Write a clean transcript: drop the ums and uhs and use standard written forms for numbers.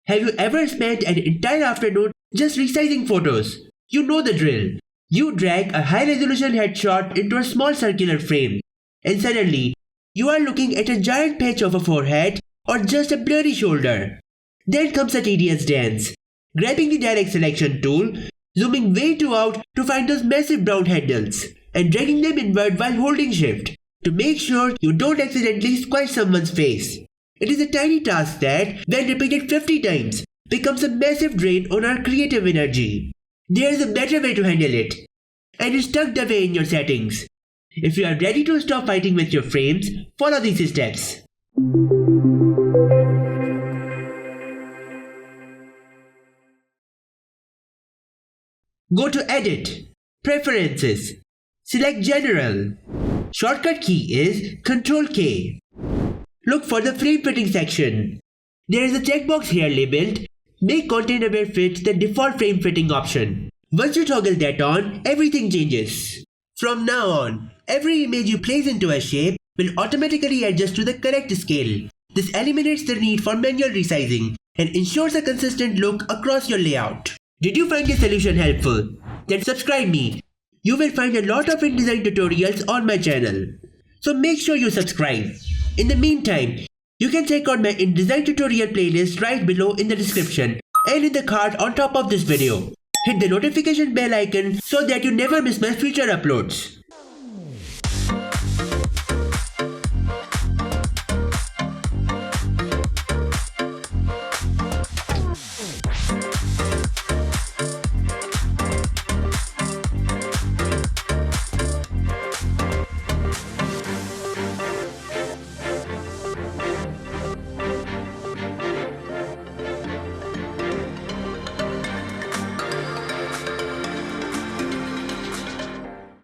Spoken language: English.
Have you ever spent an entire afternoon just resizing photos? You know the drill. You drag a high-resolution headshot into a small circular frame, and suddenly, you are looking at a giant patch of a forehead or just a blurry shoulder. Then comes a tedious dance. Grabbing the direct selection tool, zooming way too out to find those massive brown handles, and dragging them inward while holding shift to make sure you don't accidentally squash someone's face. It is a tiny task that, when repeated 50 times, becomes a massive drain on our creative energy. There is a better way to handle it, and it's tucked away in your settings. If you are ready to stop fighting with your frames, follow these steps. Go to Edit, Preferences, select General. Shortcut key is Ctrl-K. Look for the frame fitting section. There is a checkbox here labeled Make Content Aware Fit the default frame fitting option. Once you toggle that on, everything changes. From now on, every image you place into a shape will automatically adjust to the correct scale. This eliminates the need for manual resizing and ensures a consistent look across your layout. Did you find this solution helpful? Then subscribe me. You will find a lot of InDesign tutorials on my channel. So make sure you subscribe. In the meantime, you can check out my InDesign tutorial playlist right below in the description and in the card on top of this video. Hit the notification bell icon so that you never miss my future uploads.